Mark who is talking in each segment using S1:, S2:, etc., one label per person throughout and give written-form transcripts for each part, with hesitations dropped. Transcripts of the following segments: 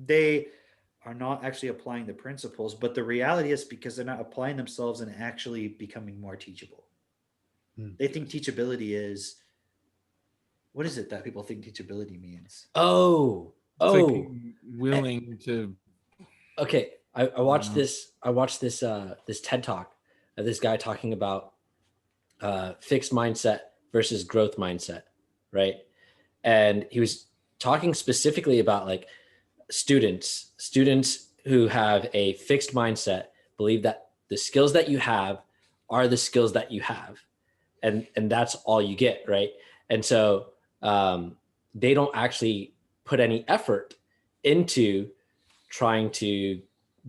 S1: they are not actually applying the principles, but the reality is because they're not applying themselves and actually becoming more teachable. They think teachability is, what is it that people think teachability means?
S2: It's like
S3: Oh,
S2: being
S3: eh,
S2: willing to.
S3: okay. I
S2: I don't
S3: watched
S2: know.
S3: this. I watched this this TED talk of this guy talking about fixed mindset versus growth mindset, right? And he was talking specifically about like students who have a fixed mindset believe that the skills that you have are the skills that you have, and that's all you get, right? And so they don't actually put any effort into trying to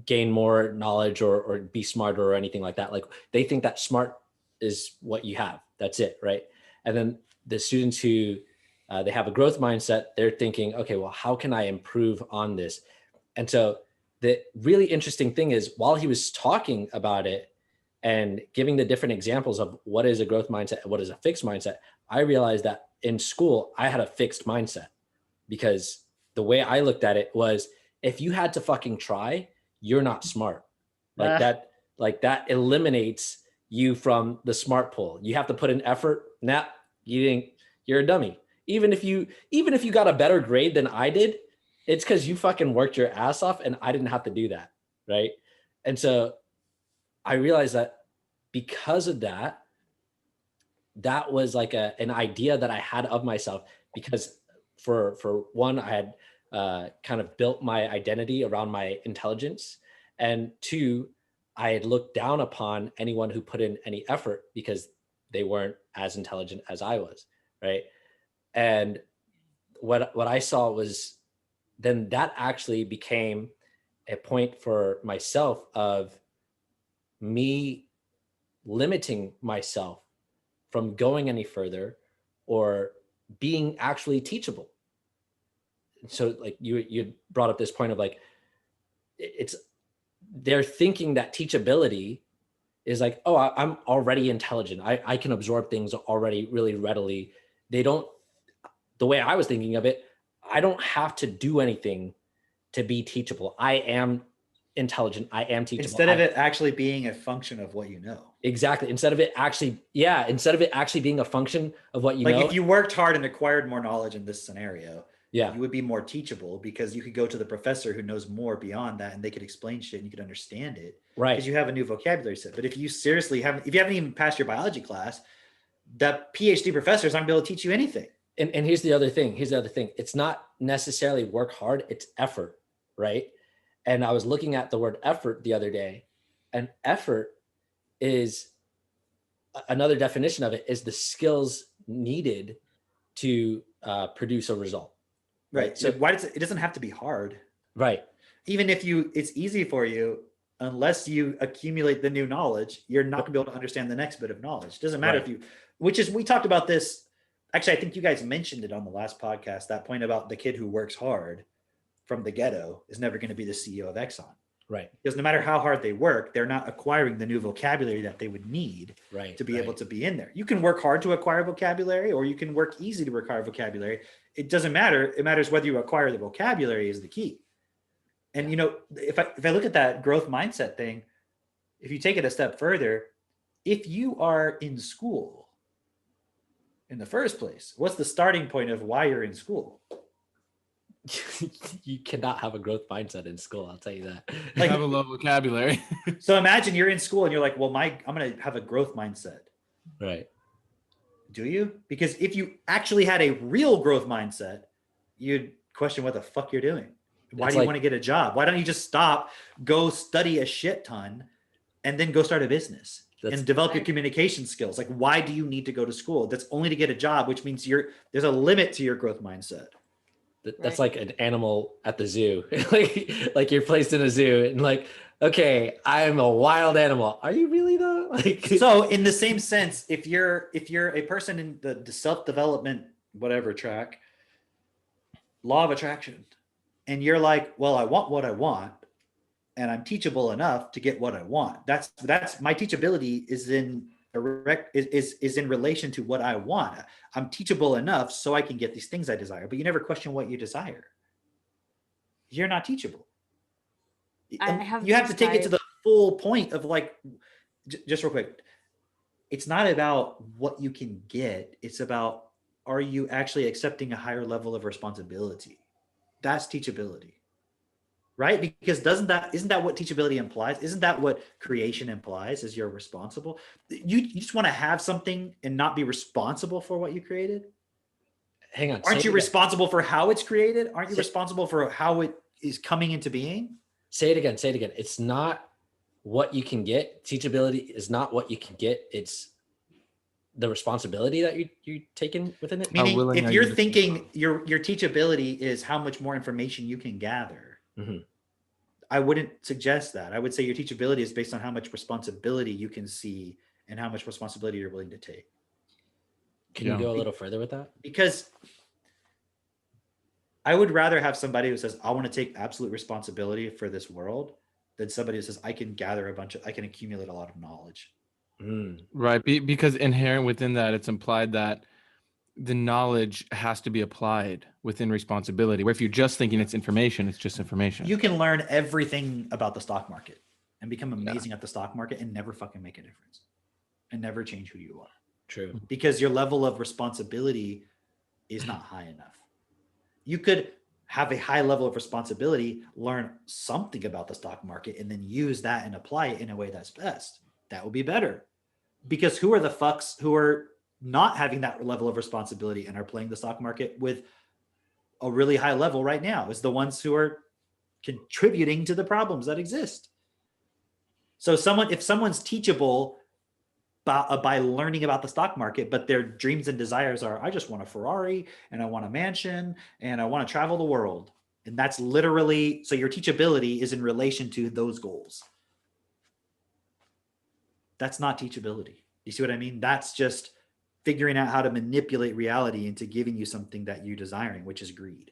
S3: gain more knowledge or be smarter or anything like that. Like they think that smart is what you have. That's it, right? And then the students who they have a growth mindset, they're thinking, okay, well, how can I improve on this? And so the really interesting thing is while he was talking about it and giving the different examples of what is a growth mindset and what is a fixed mindset, I realized that in school, I had a fixed mindset because the way I looked at it was if you had to fucking try, you're not smart. Like that eliminates you from the smart pool. You have to put in effort. Nah, you're a dummy. Even if you got a better grade than I did, it's because you fucking worked your ass off and I didn't have to do that. Right. And so I realized that because of that, that was like an idea that I had of myself because for one, I had kind of built my identity around my intelligence. And two, I had looked down upon anyone who put in any effort because they weren't as intelligent as I was. Right. And what I saw was then that actually became a point for myself of me limiting myself from going any further or being actually teachable. So like you brought up this point of like, it's, they're thinking that teachability is like, oh, I'm already intelligent. I can absorb things already really readily. They don't, the way I was thinking of it, I don't have to do anything to be teachable. I am intelligent. I am teachable.
S1: Instead of it actually being a function of what you know.
S3: Exactly. Instead of it actually being a function of what you
S1: like
S3: know.
S1: If you worked hard and acquired more knowledge in this scenario,
S3: yeah,
S1: you would be more teachable because you could go to the professor who knows more beyond that and they could explain shit and you could understand it.
S3: Right.
S1: Because you have a new vocabulary set. But if you haven't even passed your biology class, that PhD professor is not going to be able to teach you anything.
S3: And here's the other thing. It's not necessarily work hard, it's effort, right? And I was looking at the word effort the other day, and effort is another definition of it is the skills needed to produce a result.
S1: Right. So it doesn't have to be hard.
S3: Right.
S1: Even if it's easy for you, unless you accumulate the new knowledge, you're not going to be able to understand the next bit of knowledge. It doesn't matter if we talked about this. Actually, I think you guys mentioned it on the last podcast, that point about the kid who works hard from the ghetto is never going to be the CEO of Exxon.
S3: Right.
S1: Because no matter how hard they work, they're not acquiring the new vocabulary that they would need to be able to be in there. You can work hard to acquire vocabulary, or you can work easy to acquire vocabulary. It doesn't matter. It matters whether you acquire the vocabulary is the key. And, if I look at that growth mindset thing, if you take it a step further, if you are in school in the first place, what's the starting point of why you're in school?
S3: You cannot have a growth mindset in school. I'll tell you that.
S2: Like, have a low vocabulary.
S1: So imagine you're in school and you're like, well, I'm going to have a growth mindset.
S3: Right.
S1: Do you? Because if you actually had a real growth mindset, you'd question what the fuck you're doing. Why do you want to get a job? Why don't you just stop, go study a shit ton, and then go start a business and develop your communication skills? Like, why do you need to go to school? That's only to get a job, which means there's a limit to your growth mindset.
S3: That's like an animal at the zoo. like you're placed in a zoo and like, okay, I'm a wild animal. Are you really though?
S1: So in the same sense, if you're a person in the self-development, whatever track, law of attraction, and you're like, well, I want what I want, and I'm teachable enough to get what I want. That's my teachability is in relation to what I want. I'm teachable enough so I can get these things I desire, but you never question what you desire. you're not teachable.
S4: I have
S1: You have to take it to the full point of like, just real quick. It's not about what you can get. It's about, are you actually accepting a higher level of responsibility? That's teachability, right? Because isn't that what teachability implies? Isn't that what creation implies? Is you're responsible? You just want to have something and not be responsible for what you created?
S3: Hang on.
S1: Aren't you responsible for how it's created? Aren't you responsible for how it is coming into being?
S3: Say it again. Say it again. It's not what you can get. Teachability is not what you can get. It's the responsibility that you taken within it.
S1: Meaning, if you're thinking your teachability is how much more information you can gather, I wouldn't suggest that. I would say your teachability is based on how much responsibility you can see and how much responsibility you're willing to take.
S3: Can you go a little further with that?
S1: Because I would rather have somebody who says, I want to take absolute responsibility for this world than somebody who says, I can accumulate a lot of knowledge.
S2: Right. Because inherent within that, it's implied that the knowledge has to be applied within responsibility. Where if you're just thinking it's information, it's just information.
S1: You can learn everything about the stock market and become amazing at the stock market and never fucking make a difference and never change who you are.
S3: True.
S1: Because your level of responsibility is not high enough. You could have a high level of responsibility, learn something about the stock market, and then use that and apply it in a way that's best. That would be better. Because who are the fucks who are not having that level of responsibility and are playing the stock market with a really high level right now? Is the ones who are contributing to the problems that exist. So if someone's teachable by learning about the stock market, but their dreams and desires are, I just want a Ferrari and I want a mansion and I want to travel the world. And that's literally, so your teachability is in relation to those goals. That's not teachability. You see what I mean? That's just figuring out how to manipulate reality into giving you something that you're desiring, which is greed.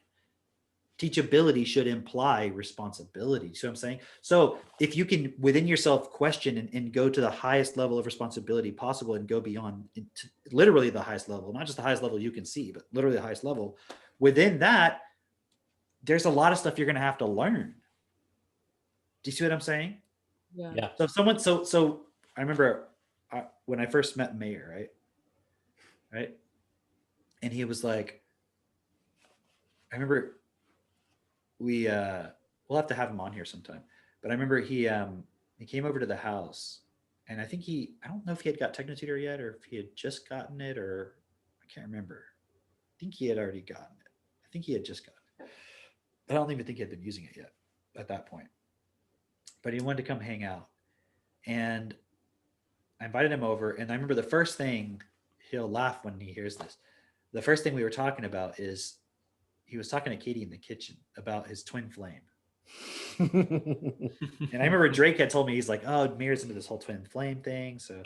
S1: Teachability should imply responsibility. You see what I'm saying? So if you can within yourself question and go to the highest level of responsibility possible and go beyond literally the highest level, not just the highest level you can see, but literally the highest level, within that, there's a lot of stuff you're going to have to learn. Do you see what I'm saying?
S4: Yeah.
S1: So if someone, so I remember when I first met Mayor, right? And he was like, I remember we'll have to have him on here sometime. But I remember he came over to the house, and I think I don't know if he had got Technotutor yet or if he had just gotten it, or I can't remember. I think he had already gotten it. I think he had just gotten it. I don't even think he had been using it yet at that point. But he wanted to come hang out. And I invited him over, and I remember the first thing, he'll laugh when he hears this. The first thing we were talking about is he was talking to Katie in the kitchen about his twin flame. And I remember Drake had told me, he's like, oh, Mir's into this whole twin flame thing. So,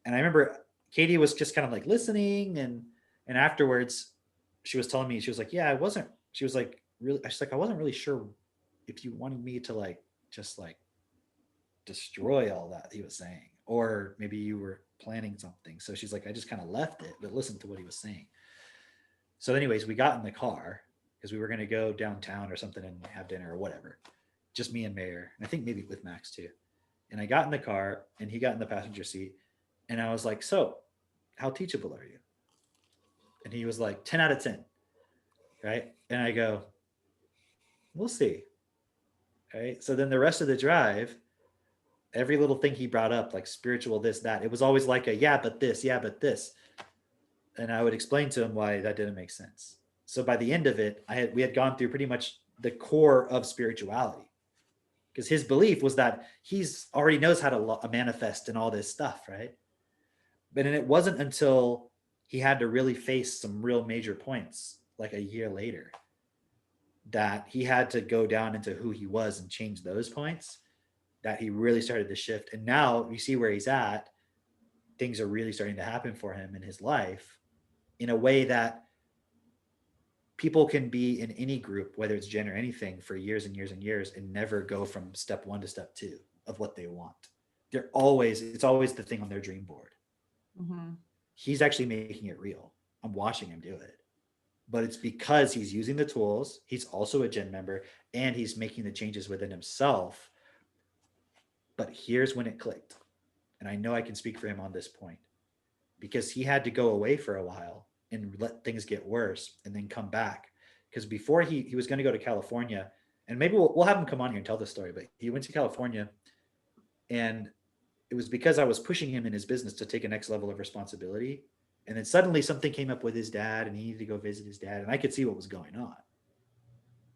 S1: and I remember Katie was just kind of like listening, and afterwards she was telling me, she was like, yeah, I wasn't really sure if you wanted me to like just like destroy all that he was saying, or maybe you were planning something. So she's like, I just kind of left it, but listened to what he was saying. So anyways, we got in the car because we were going to go downtown or something and have dinner or whatever. Just me and Mayor. And I think maybe with Max too. And I got in the car and he got in the passenger seat. And I was like, so how teachable are you? And he was like, 10 out of 10. Right. And I go, we'll see. Right. So then the rest of the drive, every little thing he brought up, like spiritual, this, that, it was always like a, yeah, but this. And I would explain to him why that didn't make sense. So by the end of it, we had gone through pretty much the core of spirituality, because his belief was that he's already knows how to manifest and all this stuff, right? But then it wasn't until he had to really face some real major points, like a year later, that he had to go down into who he was and change those points, that he really started to shift. And now you see where he's at. Things are really starting to happen for him in his life in a way that people can be in any group, whether it's Gen or anything, for years and years and years and never go from step 1 to step 2 of what they want. It's always the thing on their dream board. Mm-hmm. He's actually making it real. I'm watching him do it. but it's because he's using the tools. He's also a gen member and he's making the changes within himself. But here's when it clicked. And I know I can speak for him on this point because he had to go away for a while and let things get worse and then come back. Because before he was going to go to California, and maybe we'll have him come on here and tell this story, but he went to California and it was because I was pushing him in his business to take a next level of responsibility. And then suddenly something came up with his dad and he needed to go visit his dad. And I could see what was going on.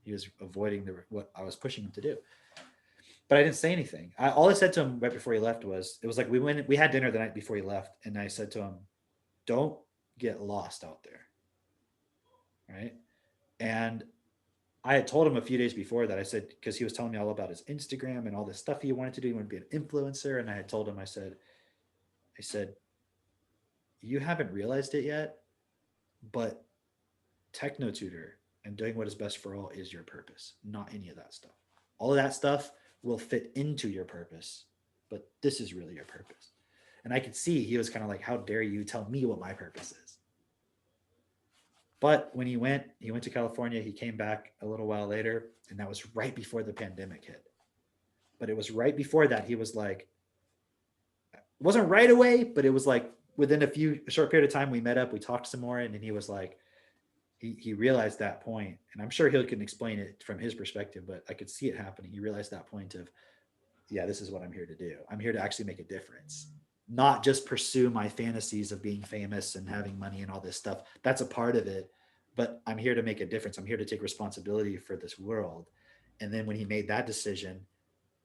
S1: He was avoiding what I was pushing him to do. But I didn't say anything. All I said to him right before he left was, it was like we had dinner the night before he left. And I said to him, don't get lost out there. Right. And I had told him a few days before that. I said, because he was telling me all about his Instagram and all this stuff he wanted to do. He wanted to be an influencer. And I had told him, I said, you haven't realized it yet, but techno tutor and doing what is best for all is your purpose, not any of that stuff. All of that stuff will fit into your purpose, but this is really your purpose. And I could see he was kind of like, how dare you tell me what my purpose is? But when he went to California, he came back a little while later, and that was right before the pandemic hit. But it was right before that he was like, it wasn't right away, but it was like within a short period of time, we met up, we talked some more, and then he was like, he realized that point, and I'm sure he can explain it from his perspective, but I could see it happening. He realized that point of, yeah, this is what I'm here to do. I'm here to actually make a difference, not just pursue my fantasies of being famous and having money and all this stuff. That's a part of it, but I'm here to make a difference. I'm here to take responsibility for this world. And then when he made that decision,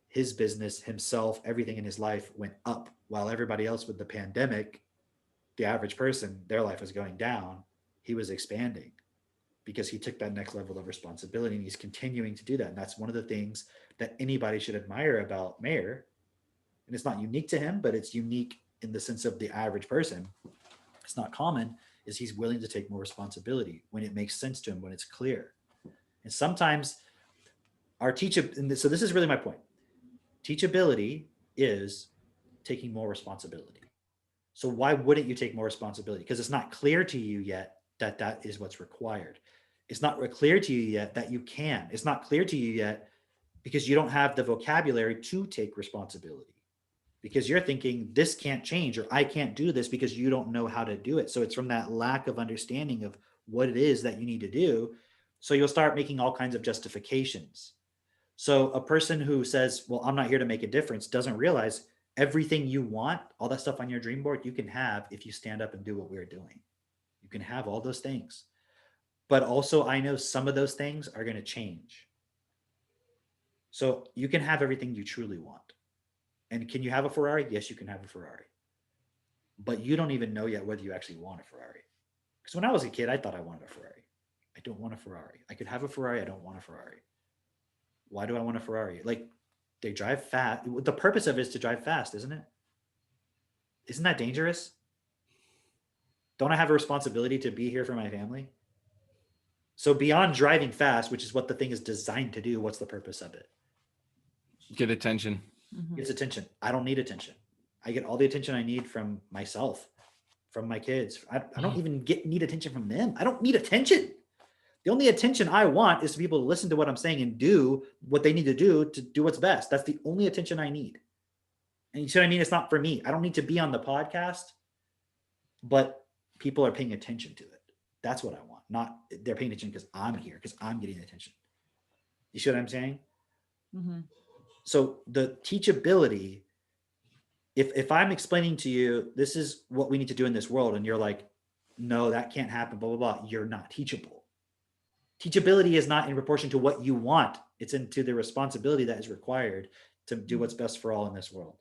S1: his business, himself, everything in his life went up, while everybody else with the pandemic, the average person, their life was going down. He was expanding because he took that next level of responsibility, and he's continuing to do that. And that's one of the things that anybody should admire about Mayer. And it's not unique to him, but it's unique in the sense of the average person. It's not common, is he's willing to take more responsibility when it makes sense to him, when it's clear. And sometimes so this is really my point. Teachability is taking more responsibility. So why wouldn't you take more responsibility? Because it's not clear to you yet that that is what's required. It's not clear to you yet that you can. It's not clear to you yet because you don't have the vocabulary to take responsibility, because you're thinking this can't change, or I can't do this, because you don't know how to do it. So it's from that lack of understanding of what it is that you need to do. So you'll start making all kinds of justifications. So a person who says, well, I'm not here to make a difference, doesn't realize everything you want, all that stuff on your dream board, you can have if you stand up and do what we're doing. You can have all those things. But also, I know some of those things are going to change. So you can have everything you truly want. And can you have a Ferrari? Yes, you can have a Ferrari. But you don't even know yet whether you actually want a Ferrari. Because when I was a kid, I thought I wanted a Ferrari. I don't want a Ferrari. I could have a Ferrari. I don't want a Ferrari. Why do I want a Ferrari? Like, they drive fast. The purpose of it is to drive fast, isn't it? Isn't that dangerous? Don't I have a responsibility to be here for my family? So beyond driving fast, which is what the thing is designed to do, what's the purpose of it?
S2: Get attention.
S1: It's attention. I don't need attention. I get all the attention I need from myself, from my kids. I don't even need attention from them. I don't need attention. The only attention I want is to be able to listen to what I'm saying and do what they need to do what's best. That's the only attention I need. And you see what I mean? It's not for me. I don't need to be on the podcast, but people are paying attention to it. That's what I want. Not they're paying attention because I'm here, because I'm getting attention. You see what I'm saying?
S4: Mm-hmm.
S1: So the teachability, if I'm explaining to you, this is what we need to do in this world, and you're like, no, that can't happen, blah, blah, blah, you're not teachable. Teachability is not in proportion to what you want. It's into the responsibility that is required to do what's best for all in this world.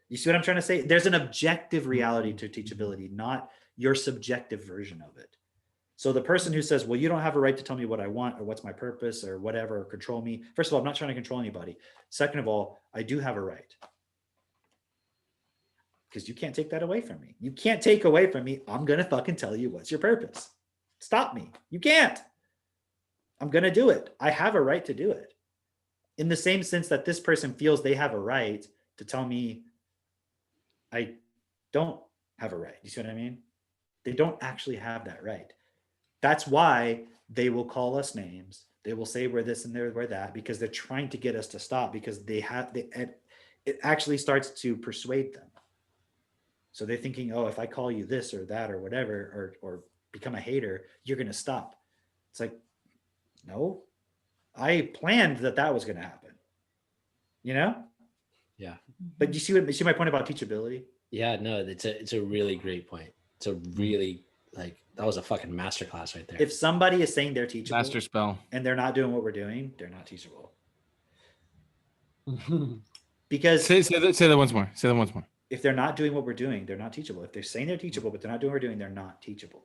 S1: You see what I'm trying to say? There's an objective reality to teachability, not your subjective version of it. So the person who says, well, you don't have a right to tell me what I want or what's my purpose or whatever, or control me. First of all, I'm not trying to control anybody. Second of all, I do have a right. Because you can't take that away from me. You can't take away from me. I'm going to fucking tell you what's your purpose. Stop me. You can't. I'm going to do it. I have a right to do it. In the same sense that this person feels they have a right to tell me I don't have a right. You see what I mean? They don't actually have that right. That's why they will call us names. They will say we're this and we're that, because they're trying to get us to stop, because it actually starts to persuade them. So they're thinking, oh, if I call you this or that or whatever, or become a hater, you're going to stop. It's like, no, I planned that was going to happen, you know?
S3: Yeah.
S1: But you see my point about teachability?
S3: Yeah, no, it's a really great point. It's a really, like, that was a fucking masterclass right there.
S1: If somebody is saying they're teachable
S2: Master spell.
S1: and they're not doing what we're doing, they're not teachable. Because
S2: say that once more. Say that once more.
S1: if they're not doing what we're doing, they're not teachable. If they're saying they're teachable, but they're not doing what we're doing, they're not teachable.